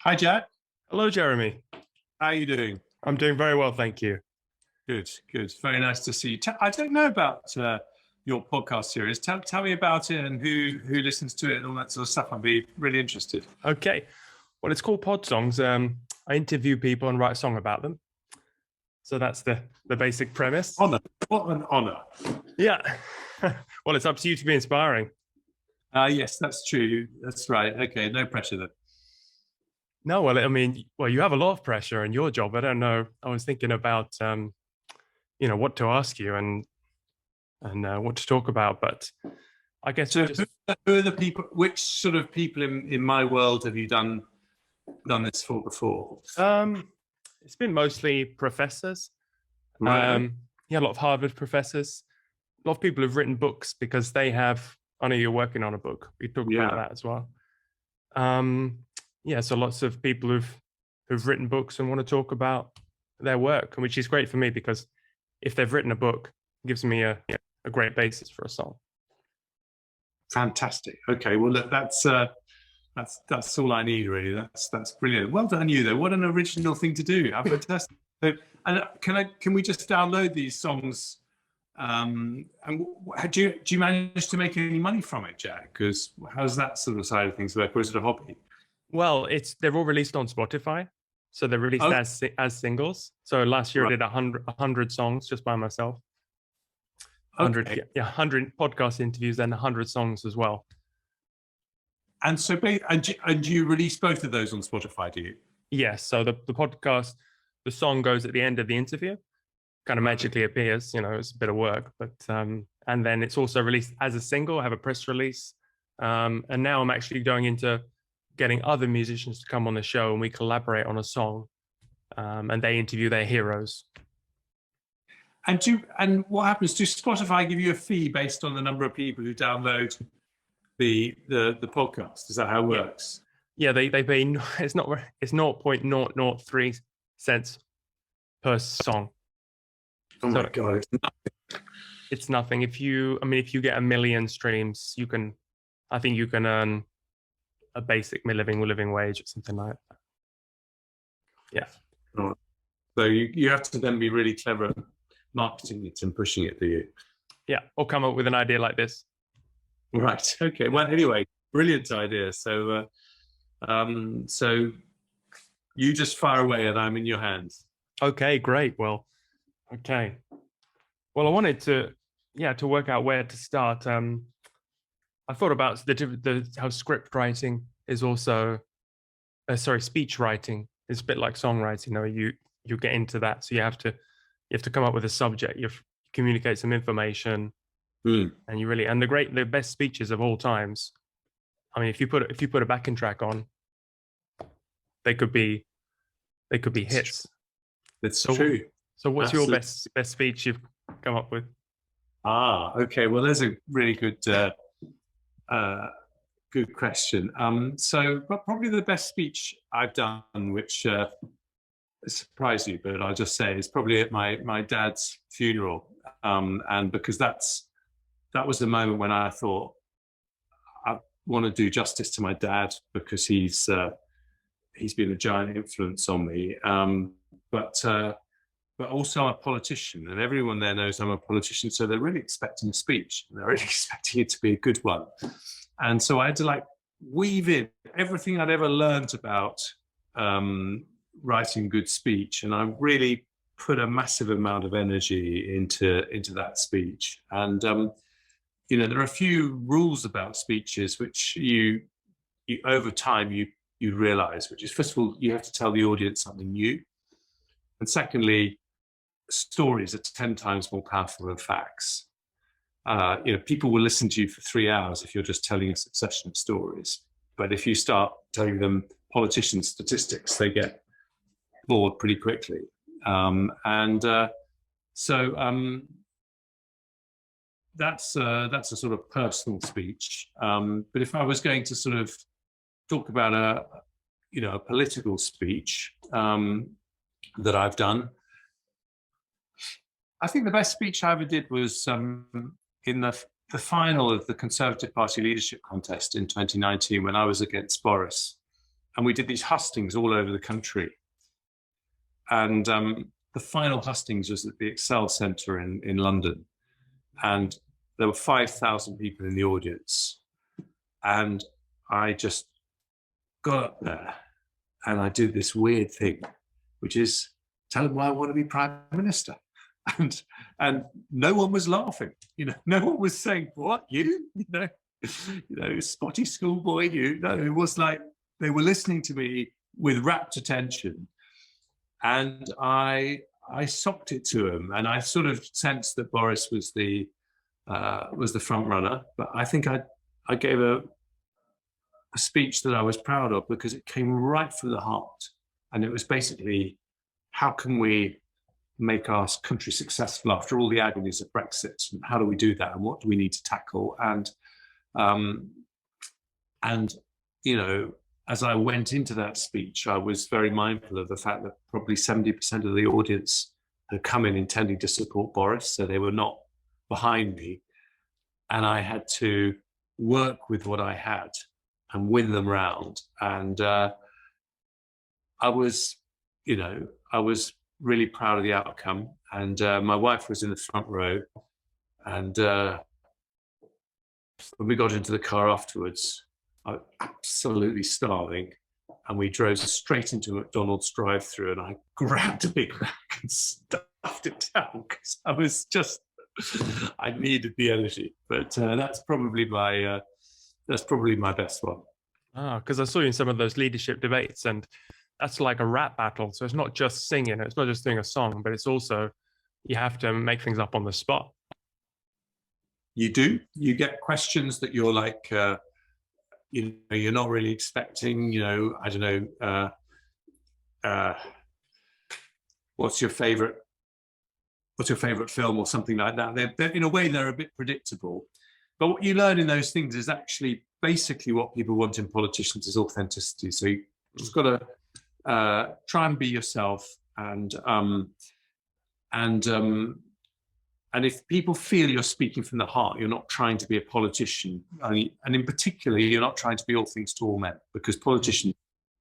Hi, Jack. Hello, Jeremy. How are you doing? I'm doing very well, thank you. Good, good. Very nice to see you. I don't know about your podcast series. Tell me about it and who listens to it and all that sort of stuff. I'd be really interested. Okay. Well, it's called Podsongs. I interview people and write a song about them. So that's the basic premise. Honor. What an honor. Yeah. Well, it's up to you to be inspiring. Yes, that's true. That's right. Okay, no pressure then. No, well, I mean, you have a lot of pressure in your job. I don't know. I was thinking about, what to ask you and what to talk about, but I guess So who are the people, which sort of people in my world have you done this for before? It's been mostly professors. Right. Yeah, a lot of Harvard professors. A lot of people who've written books because they have. I know you're working on a book. We talked about that as well. Yeah, so lots of people who've written books and want to talk about their work, which is great for me because if they've written a book, it gives me a great basis for a song. Fantastic. Okay, well look, that's all I need really. That's brilliant. Well done you though. What an original thing to do. How fantastic. So, and can we just download these songs? And do you manage to make any money from it, Jack? Because how's that sort of side of things work, or is it a hobby? Well, they're all released on Spotify, so they're released as singles. So last year I did 100 songs just by myself. 100 podcast interviews and 100 songs as well. And so, and you release both of those on Spotify, do you? Yes. So the podcast, the song goes at the end of the interview, kind of magically appears. It's a bit of work, but and then it's also released as a single. I have a press release, and now I'm actually going into getting other musicians to come on the show, and we collaborate on a song, and they interview their heroes. And what happens? Do Spotify give you a fee based on the number of people who download the podcast? Is that how it works? Yeah, they pay. It's 0.003 cents per song. Oh my God, it's nothing. It's nothing. If you get 1 million streams, I think you can earn a basic living wage or something like that. Yeah. Oh. So you have to then be really clever at marketing it and pushing it, do you? Yeah, or come up with an idea like this. Right. Okay. Well, anyway, brilliant idea. So, so you just fire away, and I'm in your hands. Okay, great. Well, okay. Well, I wanted to work out where to start. I thought about how script writing is also, speech writing is a bit like songwriting. You get into that, so you have to come up with a subject. You communicate some information, and the best speeches of all times. I mean, if you put a backing track on, they could be hits. That's true. So, what's your best speech you've come up with? Okay. Well, there's a really good question. So probably the best speech I've done, which surprised you, but I'll just say is probably at my dad's funeral, and because that was the moment when I thought I want to do justice to my dad, because he's been a giant influence on me, but also I'm a politician, and everyone there knows I'm a politician, so they're really expecting a speech, and they're really expecting it to be a good one. And so I had to weave in everything I'd ever learned about writing good speech, and I really put a massive amount of energy into that speech. And there are a few rules about speeches which you over time you realize, which is, first of all, you have to tell the audience something new, and secondly, stories are 10 times more powerful than facts. People will listen to you for 3 hours if you're just telling a succession of stories. But if you start telling them politician statistics, they get bored pretty quickly. So that's a sort of personal speech. But if I was going to sort of talk about a political speech that I've done, I think the best speech I ever did was in the final of the Conservative Party leadership contest in 2019, when I was against Boris. and we did these hustings all over the country. And the final hustings was at the Excel Centre in London. And there were 5,000 people in the audience. And I just got up there and I did this weird thing, which is tell them why I want to be Prime Minister. And no one was laughing. No one was saying, what, you? Spotty schoolboy, you. No, it was like they were listening to me with rapt attention. And I socked it to him, and I sort of sensed that Boris was the front runner. But I think I gave a speech that I was proud of because it came right from the heart, and it was basically, how can we make our country successful after all the agonies of Brexit? And how do we do that? And what do we need to tackle? And as I went into that speech, I was very mindful of the fact that probably 70% of the audience had come in intending to support Boris, so they were not behind me. And I had to work with what I had and win them round. And I was really proud of the outcome. And my wife was in the front row. And when we got into the car afterwards, I was absolutely starving, and we drove straight into a McDonald's drive-through, and I grabbed a Big Mac and stuffed it down because I needed the energy. But that's probably my best one. Because I saw you in some of those leadership debates, and that's like a rap battle. So it's not just singing, it's not just doing a song, but it's also you have to make things up on the spot. You do. You get questions that you're like, you're not really expecting. I don't know. What's your favorite film or something like that? They're in a way they're a bit predictable, but what you learn in those things is actually basically what people want in politicians is authenticity. So you just got to try and be yourself, and if people feel you're speaking from the heart, you're not trying to be a politician. And in particular, you're not trying to be all things to all men, because politicians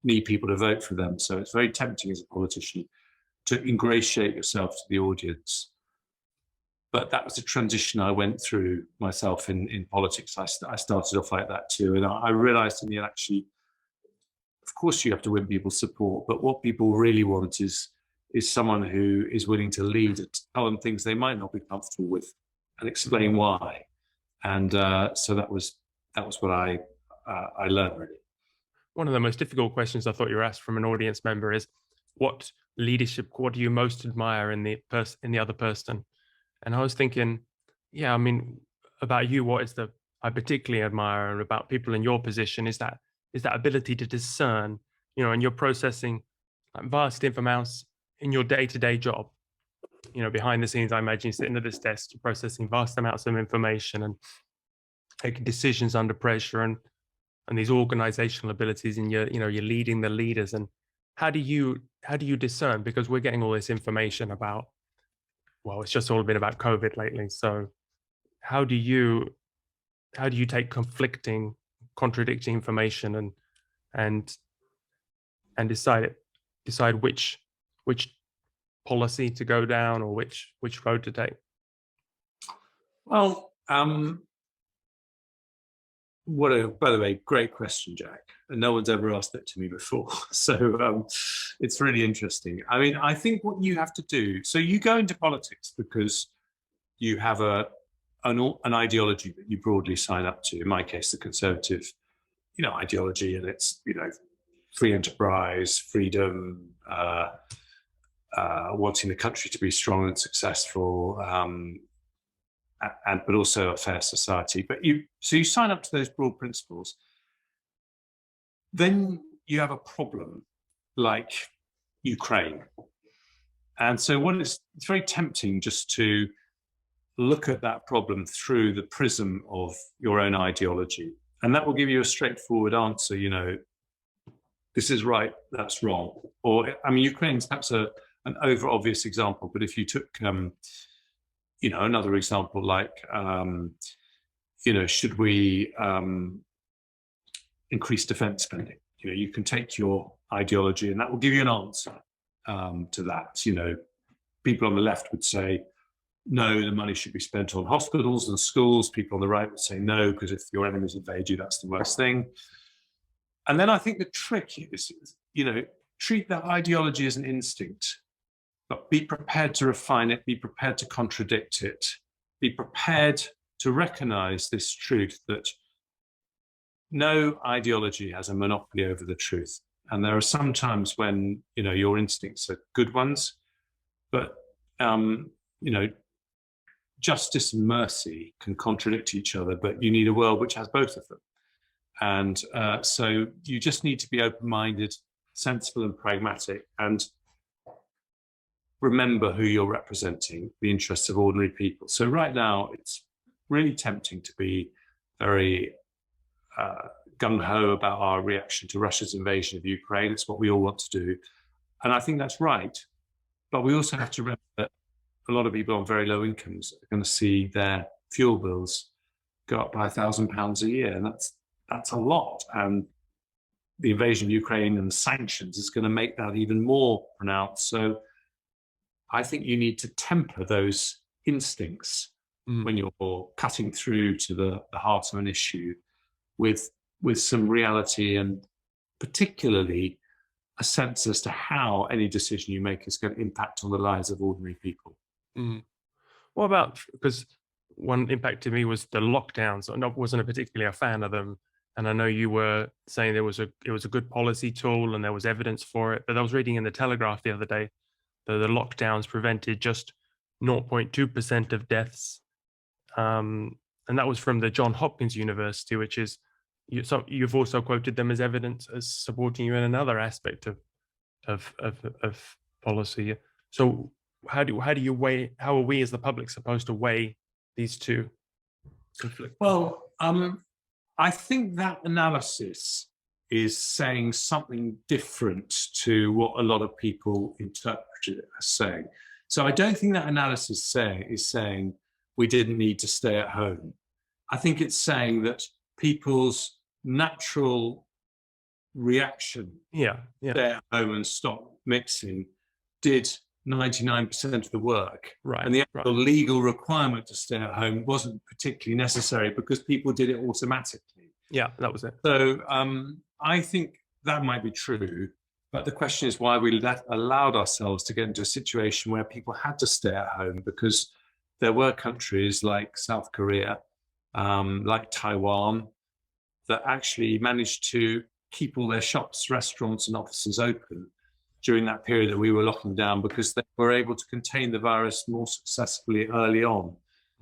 need people to vote for them. So it's very tempting as a politician to ingratiate yourself to the audience. But that was a transition I went through myself in politics. I started off like that too. And I realized in the end, actually, of course you have to win people's support, but what people really want is someone who is willing to lead, to tell them things they might not be comfortable with and explain why. And so that was what I learned, really. One of the most difficult questions I thought you were asked from an audience member is, what do you most admire in the other person? And I was thinking, about you, what is I particularly admire, and about people in your position is that ability to discern, and you're processing vast amounts in your day-to-day job. Behind the scenes, I imagine you're sitting at this desk, you're processing vast amounts of information and making decisions under pressure, and these organizational abilities, and you're leading the leaders. And how do you discern? Because we're getting all this information about, well, it's just all been about COVID lately. So how do you take conflicting, contradicting information and decide which policy to go down or which road to take? Well, by the way, great question, Jack. And no one's ever asked that to me before. So it's really interesting. I mean, I think what you have to do, so you go into politics because you have an ideology that you broadly sign up to. In my case, the conservative, ideology, and it's, free enterprise, freedom, wanting the country to be strong and successful, but also a fair society. But you sign up to those broad principles. Then you have a problem like Ukraine. And so it's very tempting just to look at that problem through the prism of your own ideology. And that will give you a straightforward answer, this is right, that's wrong. Or, Ukraine's perhaps an over obvious example, but if you took, another example like, should we increase defense spending? you can take your ideology and that will give you an answer to that. People on the left would say, no, the money should be spent on hospitals and schools. People on the right would say no, because if your enemies invade you, that's the worst thing. And then I think the trick is, treat that ideology as an instinct, but be prepared to refine it, be prepared to contradict it, be prepared to recognize this truth that no ideology has a monopoly over the truth. And there are some times when, your instincts are good ones, but, justice and mercy can contradict each other, but you need a world which has both of them. And so you just need to be open-minded, sensible and pragmatic, and remember who you're representing, the interests of ordinary people. So right now, it's really tempting to be very gung-ho about our reaction to Russia's invasion of Ukraine. It's what we all want to do. And I think that's right. But we also have to remember that a lot of people on very low incomes are going to see their fuel bills go up by £1,000 a year. And that's a lot. And the invasion of Ukraine and sanctions is going to make that even more pronounced. So I think you need to temper those instincts when you're cutting through to the heart of an issue with some reality, and particularly a sense as to how any decision you make is going to impact on the lives of ordinary people. What about, because one impact to me was the lockdowns. I wasn't particularly a fan of them. And I know you were saying it was a good policy tool and there was evidence for it. But I was reading in the Telegraph the other day that the lockdowns prevented just 0.2% of deaths. And that was from the Johns Hopkins University, which is, you've also quoted them as evidence as supporting you in another aspect of policy. So how are we as the public supposed to weigh these two conflicts? Well, I think that analysis is saying something different to what a lot of people interpret it as saying. So I don't think that analysis is saying we didn't need to stay at home. I think it's saying that people's natural reaction, stay at home and stop mixing, did 99% of the work. Right. And the actual legal requirement to stay at home wasn't particularly necessary because people did it automatically. Yeah, that was it. So I think that might be true. But the question is why we allowed ourselves to get into a situation where people had to stay at home, because there were countries like South Korea, like Taiwan, that actually managed to keep all their shops, restaurants, and offices open during that period that we were locking down, because they were able to contain the virus more successfully early on.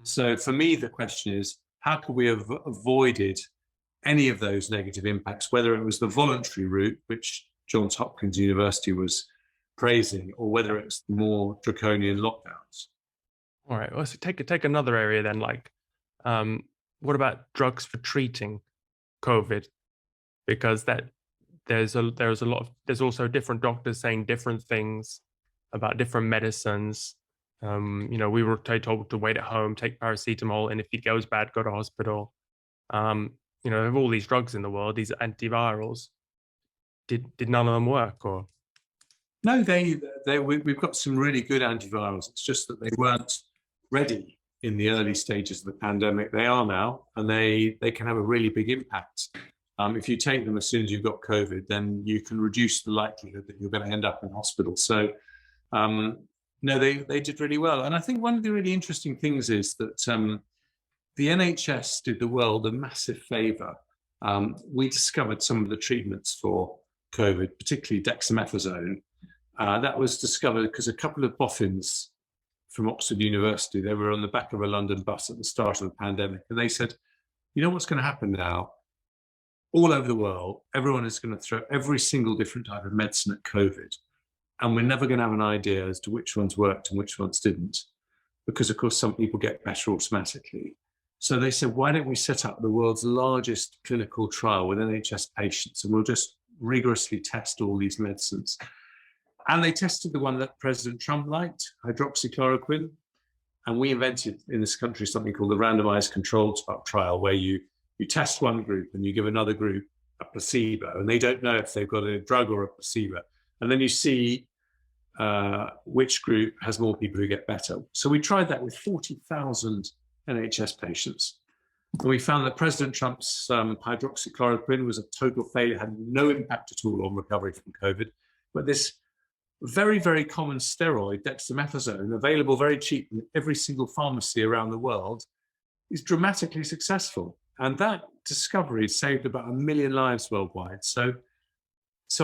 So for me, the question is, how could we have avoided any of those negative impacts, whether it was the voluntary route, which Johns Hopkins University was praising, or whether it's more draconian lockdowns? All right, well, so take another area then, like what about drugs for treating COVID? Because there's also different doctors saying different things about different medicines. We were told to wait at home, take paracetamol, and if it goes bad, go to hospital. There are all these drugs in the world, these antivirals. Did none of them work, or? No, we've got some really good antivirals. It's just that they weren't ready in the early stages of the pandemic. They are now, and they can have a really big impact. If you take them as soon as you've got COVID, then you can reduce the likelihood that you're going to end up in hospital. So, no, they did really well. And I think one of the really interesting things is that the NHS did the world a massive favor. We discovered some of the treatments for COVID, particularly dexamethasone. That was discovered because a couple of boffins from Oxford University, they were on the back of a London bus at the start of the pandemic. And they said, you know what's going to happen now? All over the world, everyone is going to throw every single different type of medicine at COVID. And we're never going to have an idea as to which ones worked and which ones didn't, because of course, some people get better automatically. So they said, why don't we set up the world's largest clinical trial with NHS patients, and we'll just rigorously test all these medicines. And they tested the one that President Trump liked, hydroxychloroquine. And we invented in this country something called the randomized controlled trial, where you test one group and you give another group a placebo, and they don't know if they've got a drug or a placebo. And then you see which group has more people who get better. So we tried that with 40,000 NHS patients. And we found that President Trump's hydroxychloroquine was a total failure, had no impact at all on recovery from COVID. But this very, very common steroid, dexamethasone, available very cheap in every single pharmacy around the world, is dramatically successful. And that discovery saved about 1 million lives worldwide. So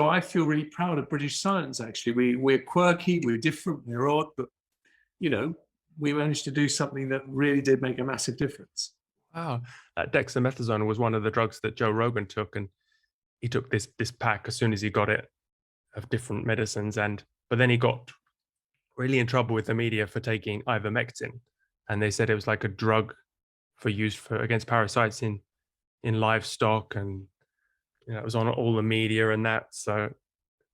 I feel really proud of British science, actually. We're quirky, we're different, we're odd, but, we managed to do something that really did make a massive difference. Wow. Dexamethasone was one of the drugs that Joe Rogan took, and he took this pack as soon as he got it of different medicines. But then he got really in trouble with the media for taking ivermectin. And they said it was like a drug for use against parasites in livestock, and it was on all the media and that. So,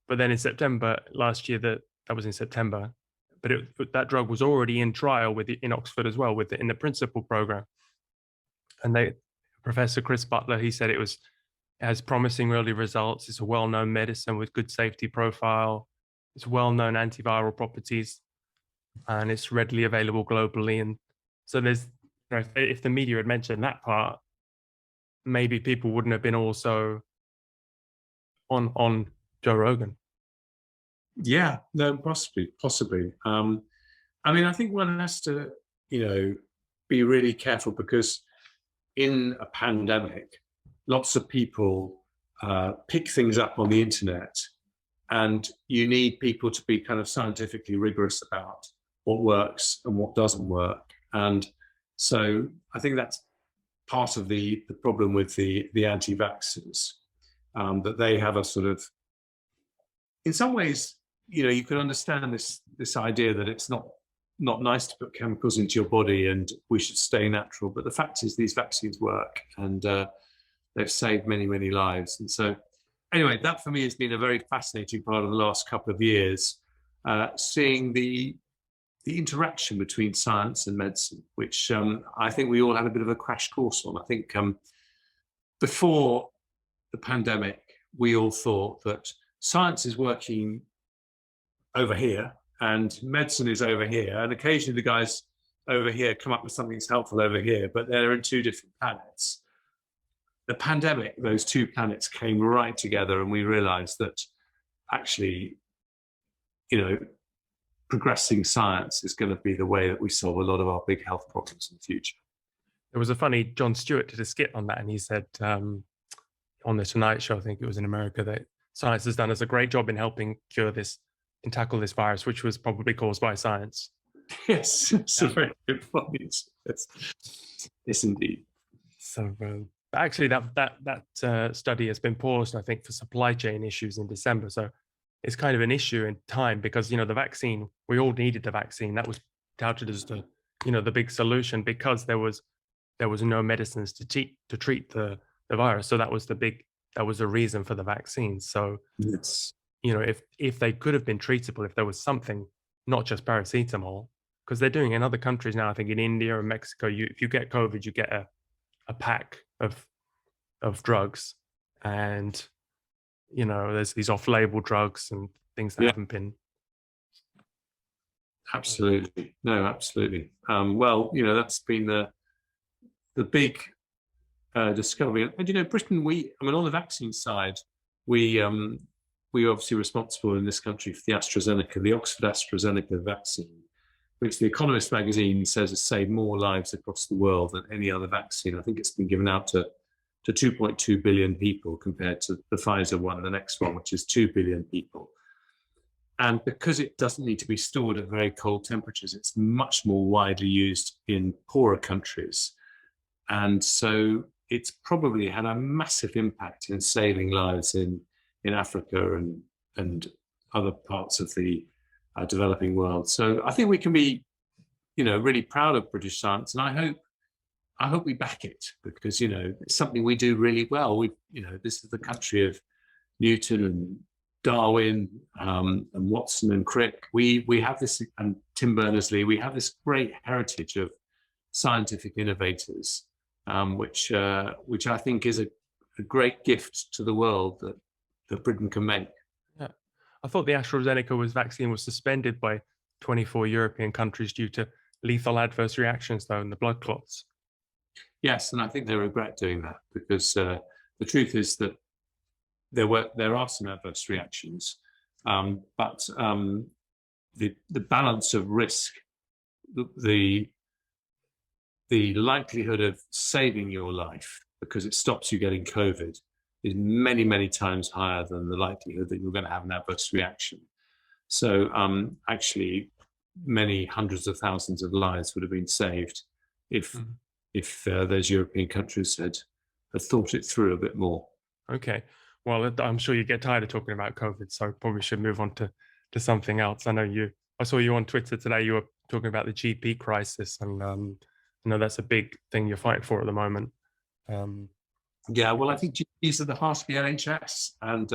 but then in September last year, that was in September, but that drug was already in trial in Oxford as well, in the principal program. And Professor Chris Butler, he said it has promising early results. It's a well-known medicine with good safety profile. It's well-known antiviral properties, and it's readily available globally. And so if the media had mentioned that part, maybe people wouldn't have been also on Joe Rogan. Yeah, no, possibly. I think one has to, be really careful, because in a pandemic, lots of people pick things up on the internet, and you need people to be kind of scientifically rigorous about what works and what doesn't work. And so I think that's part of the problem with the anti-vaxxers, that they have a sort of, in some ways, you can understand this idea that it's not nice to put chemicals into your body and we should stay natural. But the fact is, these vaccines work, and they've saved many, many lives. And so anyway, that for me has been a very fascinating part of the last couple of years, seeing the interaction between science and medicine, which I think we all had a bit of a crash course on. I think before the pandemic, we all thought that science is working over here and medicine is over here, and occasionally the guys over here come up with something that's helpful over here, but they're in two different planets. The pandemic, those two planets came right together, and we realized that actually, progressing science is going to be the way that we solve a lot of our big health problems in the future. There was a funny, Jon Stewart did a skit on that, and he said on the Tonight Show, I think it was in America, that science has done us a great job in helping cure this and tackle this virus, which was probably caused by science. Yes, it's a very good point. Yes, indeed. So actually, that study has been paused, I think, for supply chain issues in December. So it's kind of an issue in time, because the vaccine, we all needed the vaccine. That was touted as the big solution, because there was no medicines to treat the virus. So that was the reason for the vaccine. So yes, if they could have been treatable, if there was something, not just paracetamol, because they're doing in other countries now, I think in India and Mexico, if you get COVID, you get a pack of drugs, and there's these off-label drugs and things that haven't been. Absolutely, no, absolutely. Well, that's been the big discovery. And Britain, on the vaccine side, we're obviously responsible in this country for the Oxford AstraZeneca vaccine, which the Economist magazine says has saved more lives across the world than any other vaccine. I think it's been given out to 2.2 billion people, compared to the Pfizer one, the next one, which is 2 billion people. And because it doesn't need to be stored at very cold temperatures, it's much more widely used in poorer countries. And so it's probably had a massive impact in saving lives in Africa and other parts of the developing world. So I think we can be, really proud of British science, and I hope we back it, because it's something we do really well. This is the country of Newton and Darwin and Watson and Crick. We have this, and Tim Berners-Lee. We have this great heritage of scientific innovators, which I think is a great gift to the world that Britain can make. Yeah. I thought the AstraZeneca vaccine was suspended by 24 European countries due to lethal adverse reactions, though, in the blood clots. Yes, and I think they regret doing that because the truth is that there are some adverse reactions, but the balance of risk, the likelihood of saving your life because it stops you getting COVID is many, many times higher than the likelihood that you're going to have an adverse reaction. So actually, many hundreds of thousands of lives would have been saved if those European countries had thought it through a bit more. Okay. Well, I'm sure you get tired of talking about COVID, so probably should move on to something else. I saw you on Twitter today. You were talking about the GP crisis, and I know that's a big thing you're fighting for at the moment. Yeah, well, I think GPs are the heart of the NHS, and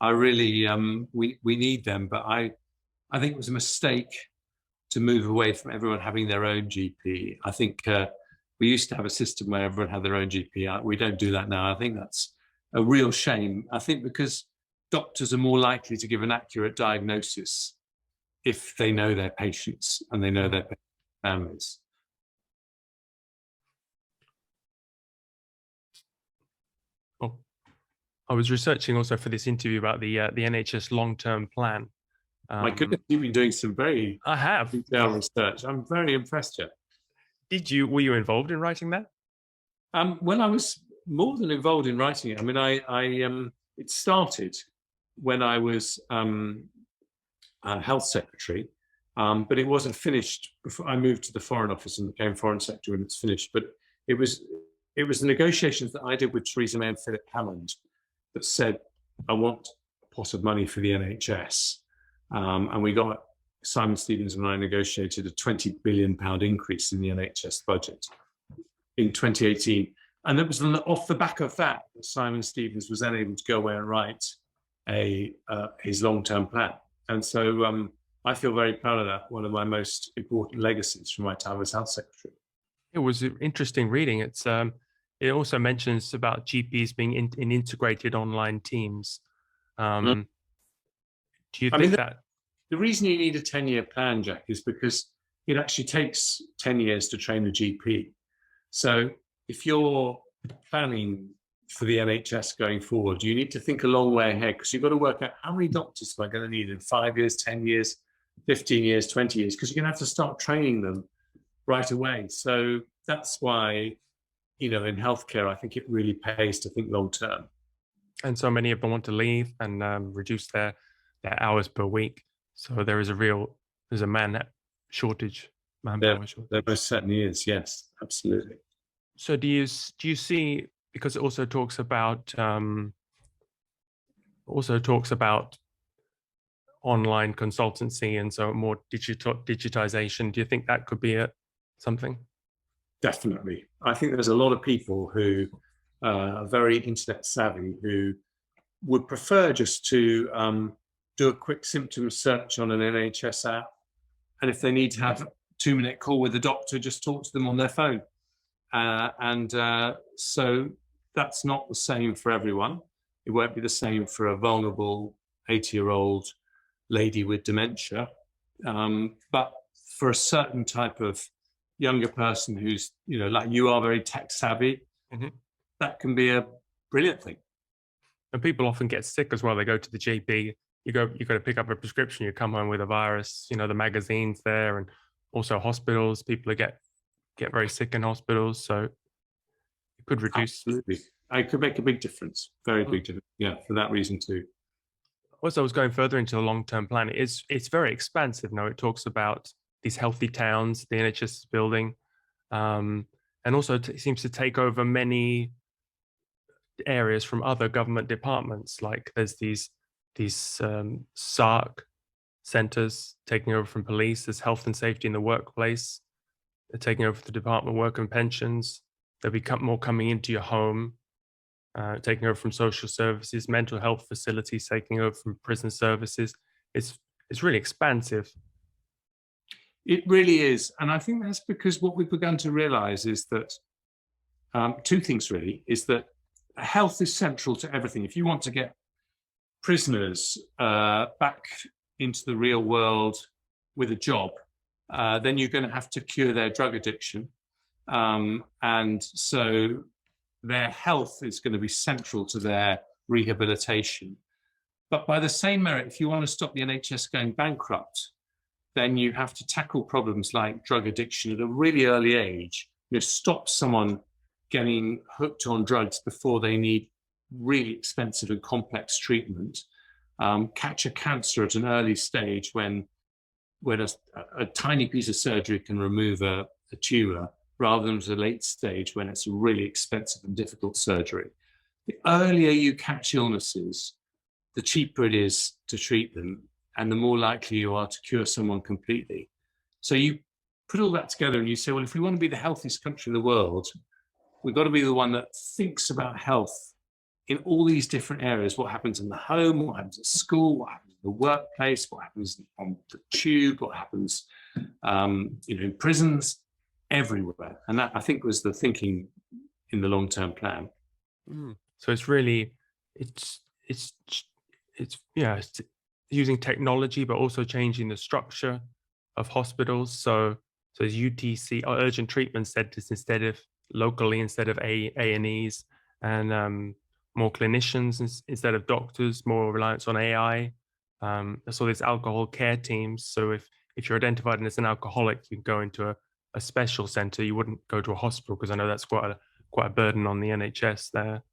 I really we need them. But I think it was a mistake to move away from everyone having their own GP. I think we used to have a system where everyone had their own GP. We don't do that now. I think that's a real shame. I think because doctors are more likely to give an accurate diagnosis if they know their patients and they know their families. Oh, I was researching also for this interview about the NHS long-term plan. My goodness, you've been doing some very I have detailed research. I'm very impressed, Jeff. Were you involved in writing that? Well, I was more than involved in writing it. I mean, it started when I was health secretary, but it wasn't finished before I moved to the Foreign Office and became Foreign Secretary when it's finished. But it was the negotiations that I did with Theresa May and Philip Hammond that said, I want a pot of money for the NHS. And we got Simon Stevens and I negotiated a £20 billion increase in the NHS budget in 2018. And it was off the back of that Simon Stevens was then able to go away and write his long-term plan. And so I feel very proud of that. One of my most important legacies from my time as health secretary. It was interesting reading. It also mentions about GPs being in integrated online teams. Do you think that the reason you need a 10-year plan, Jack, is because it actually takes 10 years to train a GP. So if you're planning for the NHS going forward, you need to think a long way ahead because you've got to work out how many doctors am I going to need in 5 years, 10 years, 15 years, 20 years, because you're going to have to start training them right away. So that's why, in healthcare, I think it really pays to think long term. And so many of them want to leave and reduce their hours per week. So there's a manpower shortage. There most certainly is. Yes, absolutely. So do you see, because it also talks about online consultancy and so more digitization. Do you think that could be something? Definitely. I think there's a lot of people who are very internet savvy who would prefer just to do a quick symptom search on an NHS app. And if they need to have a 2-minute call with a doctor, just talk to them on their phone. So that's not the same for everyone. It won't be the same for a vulnerable 80-year-old lady with dementia. But for a certain type of younger person who's, like you are, very tech savvy, that can be a brilliant thing. And people often get sick as well. They go to the GP, you got to pick up a prescription, you come home with a virus, the magazines there, and also hospitals, people get very sick in hospitals. So it could reduce. Absolutely. It could make a big difference, very big difference. Yeah, for that reason too. Also, I was going further into the long-term plan. It's very expansive. Now it talks about these healthy towns the NHS is building, and also seems to take over many areas from other government departments. Like there's these SARC centres taking over from police. There's health and safety in the workplace. They're taking over the Department of Work and Pensions. There'll be more coming into your home, taking over from social services, mental health facilities taking over from prison services. It's really expansive. It really is. And I think that's because what we've begun to realize is that two things really, is that health is central to everything. If you want to get prisoners back into the real world with a job, then you're going to have to cure their drug addiction. And so their health is going to be central to their rehabilitation. But by the same merit, if you want to stop the NHS going bankrupt, then you have to tackle problems like drug addiction at a really early age. Stop someone getting hooked on drugs before they need really expensive and complex treatment. Catch a cancer at an early stage when a tiny piece of surgery can remove a tumor, rather than at a late stage when it's a really expensive and difficult surgery. The earlier you catch illnesses, the cheaper it is to treat them, and the more likely you are to cure someone completely. So you put all that together and you say, well, if we want to be the healthiest country in the world, we've got to be the one that thinks about health in all these different areas. What happens in the home, what happens at school, what happens in the workplace, what happens on the tube, what happens in prisons, everywhere. And that, I think, was the thinking in the long-term plan. So it's really, it's using technology, but also changing the structure of hospitals. So as UTC, or urgent treatment centers, instead of locally, instead of A&Es, and more clinicians instead of doctors, more reliance on AI. So there's alcohol care teams. So if you're identified as an alcoholic, you can go into a special center. You wouldn't go to a hospital, because I know that's quite a burden on the NHS there.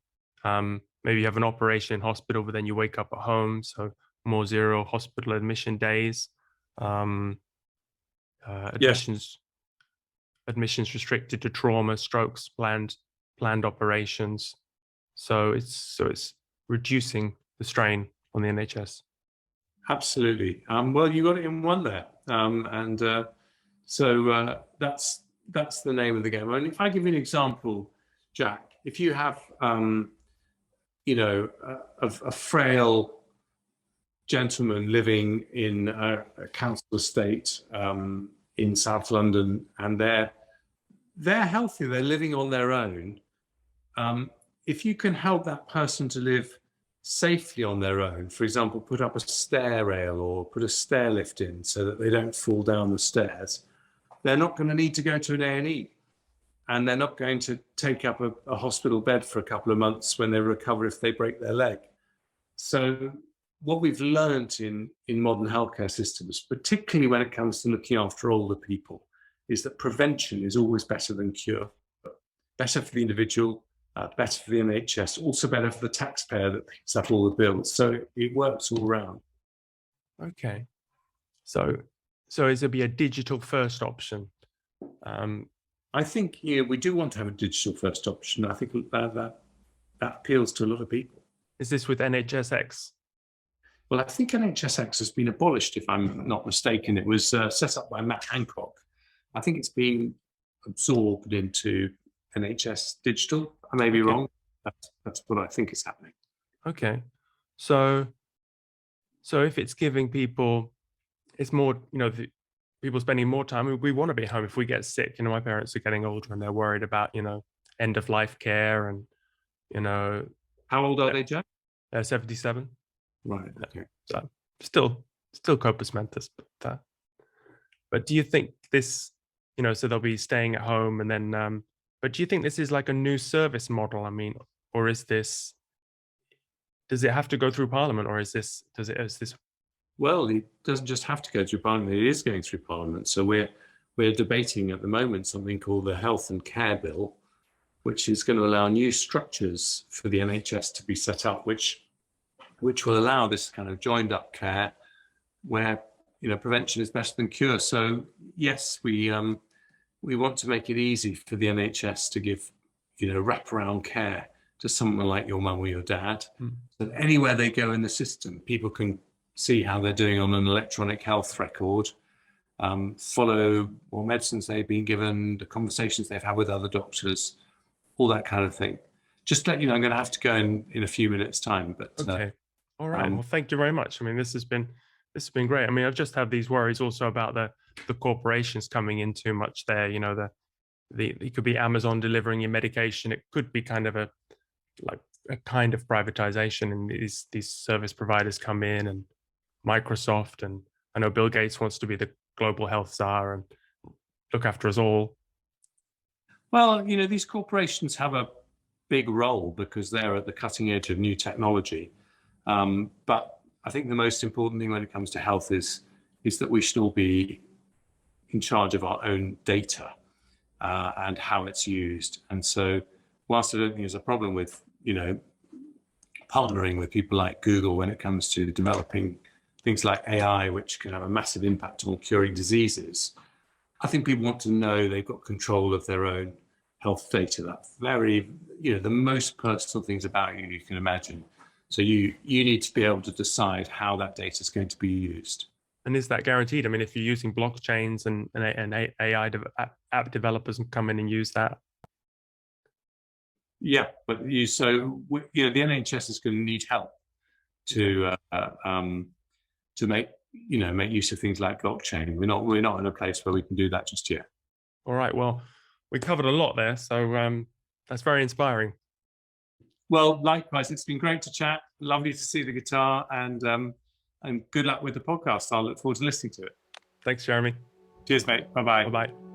Maybe you have an operation in hospital, but then you wake up at home. So more zero hospital admission days. Admissions restricted to trauma, strokes, planned operations. So it's reducing the strain on the NHS. Absolutely. Well, you got it in one there, so that's the name of the game. I mean, if I give you an example, Jack, if you have a frail gentleman living in a council estate in South London, and they're healthy, they're living on their own. If you can help that person to live safely on their own, for example, put up a stair rail or put a stair lift in so that they don't fall down the stairs, they're not going to need to go to an A&E, and they're not going to take up a hospital bed for a couple of months when they recover if they break their leg. So what we've learned in modern healthcare systems, particularly when it comes to looking after older people, is that prevention is always better than cure. Better for the individual, better for the NHS, also better for the taxpayer that picks up all the bills. So it works all around. Okay. So is it be a digital first option? I think we do want to have a digital first option. I think that appeals to a lot of people. Is this with NHSX? Well, I think NHSX has been abolished, if I'm not mistaken. It was set up by Matt Hancock. I think it's been absorbed into NHS Digital. I may be wrong. That's what I think is happening. Okay. So if it's giving people, it's more, people spending more time. We want to be home if we get sick. My parents are getting older and they're worried about, end of life care and, How old are they, Jack? 77. Right. Okay. So still corpus mentis, but do you think this, so they'll be staying at home and then, but do you think this is like a new service model? I mean, or does it have to go through Parliament, or is this? Well, it doesn't just have to go through Parliament. It is going through Parliament. So we're debating at the moment something called the Health and Care Bill, which is going to allow new structures for the NHS to be set up, which will allow this kind of joined up care where prevention is better than cure. So yes, we want to make it easy for the NHS to give wraparound care to someone like your mum or your dad. So that anywhere they go in the system, people can see how they're doing on an electronic health record, follow what medicines they've been given, the conversations they've had with other doctors, all that kind of thing. Just to let you know, I'm going to have to go in a few minutes' time. But okay, all right. Well, thank you very much. I mean, this has been great. I mean, I've just had these worries also about the corporations coming in too much there. It could be Amazon delivering your medication. It could be kind of like a kind of privatization, and these service providers come in, and Microsoft, and I know Bill Gates wants to be the global health czar and look after us all. Well, these corporations have a big role because they're at the cutting edge of new technology. But I think the most important thing when it comes to health is that we should all be in charge of our own data and how it's used. And so, whilst I don't think there's a problem with partnering with people like Google when it comes to developing things like AI, which can have a massive impact on curing diseases, I think people want to know they've got control of their own health data. That's very, the most personal things about you can imagine. So you need to be able to decide how that data is going to be used. And is that guaranteed? I mean, if you're using blockchains and AI app developers come in and use that. Yeah, but the NHS is going to need help to make use of things like blockchain. We're not in a place where we can do that just yet. All right. Well, we covered a lot there, so that's very inspiring. Well, likewise, it's been great to chat. Lovely to see the guitar, and good luck with the podcast. I'll look forward to listening to it. Thanks, Jeremy. Cheers, mate. Bye-bye. Bye-bye.